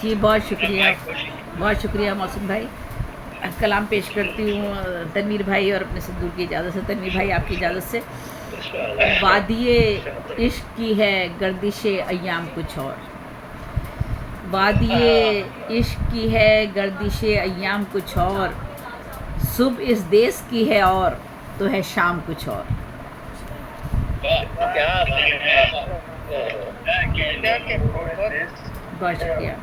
जी बहुत शुक्रिया मौसम भाई। कलाम पेश करती हूँ तनवीर भाई और अपने सिद्धू की इजाज़त से। तनवीर भाई आपकी इजाज़त से। वादिये इश्क की है गर्दिश अय्याम कुछ और, वादिये इश्क की है गर्दिश अय्याम कुछ और, सुबह इस देश की है और तो है शाम कुछ और। बहुत शुक्रिया।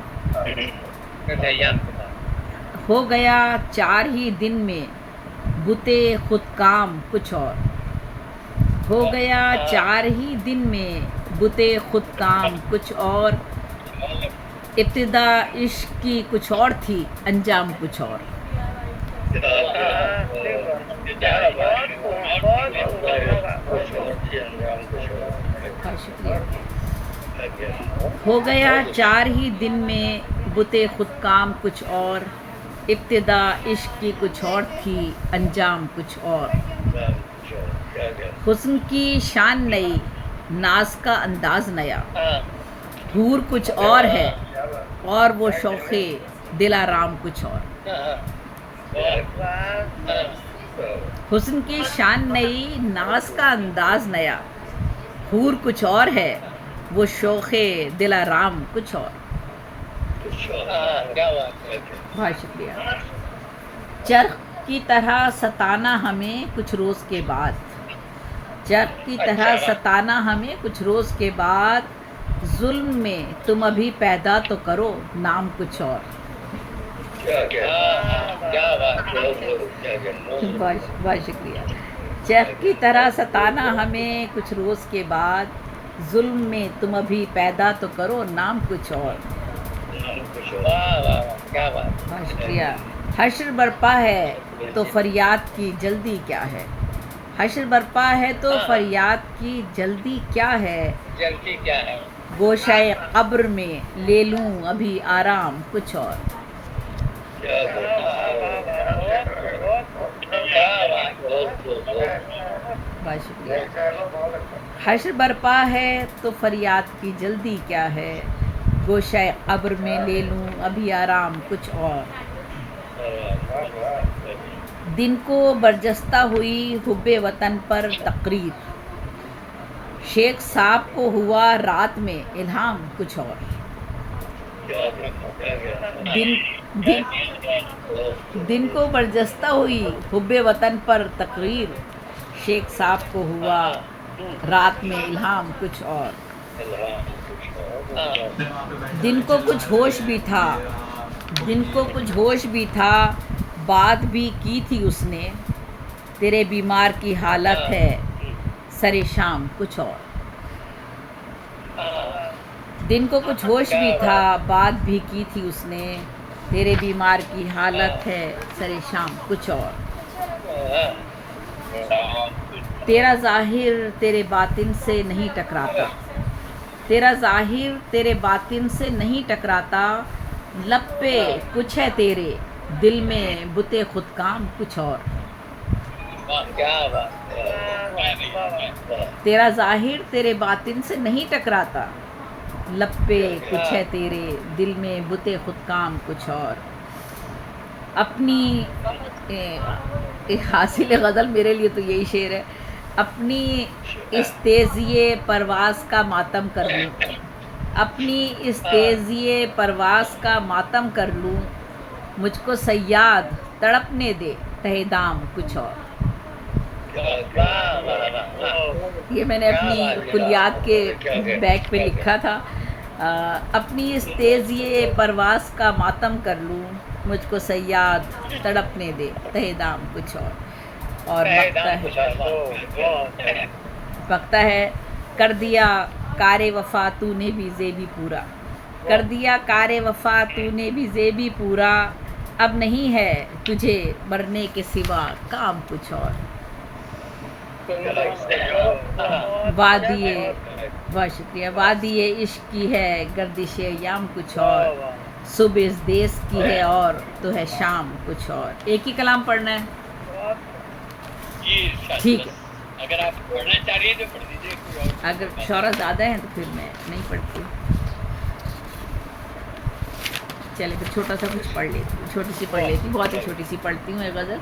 हो गया 4 ही दिन में बुते खुद काम कुछ और, हो गया 4 ही दिन में बुते खुद काम कुछ और, इब्तिदा इश्क की कुछ और थी अंजाम कुछ और। बहुत शुक्रिया। हो गया 4 ही दिन में बुते खुद काम कुछ और, इब्तिदा इश्क की कुछ और थी अंजाम कुछ और। हुस्न की शान नई नाज का अंदाज नया, हूर कुछ और है और वो शौक़े दिलाराम कुछ और। हुस्न की शान नई नाज का अंदाज नया, हूर कुछ और है वो शौक़े दिलाराम कुछ और। बहुत शुक्रिया। चरख की तरह सताना हमें कुछ रोज़ के बाद, चरख की तरह सताना हमें कुछ रोज़ के बाद, जुल्म में तुम अभी पैदा तो करो नाम कुछ और। बहुत शुक्रिया। चरख की तरह सताना हमें कुछ रोज़ के बाद, जुल्म में तुम अभी पैदा तो करो नाम कुछ और। बहुत शुक्रिया। हश्र बरपा है तो फरियाद की जल्दी क्या है, हश्र बरपा है तो फरियाद की जल्दी क्या है, जल्दी क्या है, गोशाए कब्र में ले लूं अभी आराम कुछ और। बहुत शुक्रिया। हश्र बरपा है तो फरियाद की जल्दी क्या है, गोशाए कब्र में ले लूं अभी आराम कुछ और। दिन को बरजस्ता हुई हुब्बे वतन पर तकरीर, शेख साहब को हुआ रात में इल्हाम कुछ और। दिन को बरजस्ता हुई हुब्बे वतन पर तकरीर, शेख साहब को हुआ रात में इल्हाम कुछ और। दिन को कुछ होश भी था, दिन को कुछ होश भी था, बात भी की थी उसने, तेरे बीमार की हालत है सरे शाम कुछ और। दिन को कुछ होश भी था, बात भी की थी उसने, तेरे बीमार की हालत है सरे शाम कुछ और। तेरा ज़ाहिर तेरे बातिन से नहीं टकराता, तेरा ज़ाहिर तेरे बातिन से नहीं टकराता, लब पे कुछ है तेरे दिल में बुते खुद काम कुछ और। तेरा ज़ाहिर तेरे बातिन से नहीं टकराता, लब पे कुछ है तेरे दिल में बुते खुद काम कुछ और। अपनी हासिल गज़ल मेरे लिए तो यही शेर है, अपनी इस तेज़िए परवाज़ का मातम कर लूँ, अपनी इस तेज़िए परवाज़ का मातम कर लूँ, मुझको सयाद तड़पने दे तहे दाम कुछ और। ये मैंने अपनी कुलियात के बैग पे लिखा था। अपनी इस तेज़िए परवाज़ का मातम कर लूँ, मुझको सयाद तड़पने दे तहे दाम कुछ और वक्ता है कर दिया कारे वफ़ा तूने भी ज़ेबी पूरा, कर दिया कारे वफ़ा तूने भी ज़ेबी पूरा, अब नहीं है तुझे मरने के सिवा काम कुछ और। वादिये बहुत शुक्रिया। वादिये इश्क की है गर्दिश अय्याम कुछ और, सुबह इस देश की है और तो है शाम कुछ और। एक ही कलाम पढ़ना है? ठीक है, अगर आप पढ़ना चाह रही हैं तो पढ़ दीजिए। अगर शौरा ज़्यादा है तो फिर मैं नहीं पढ़ती। चले फिर छोटा सा कुछ पढ़ लेती हूँ, छोटी सी पढ़ लेती हूँ, बहुत ही छोटी सी पढ़ती हूँ एक गज़ल।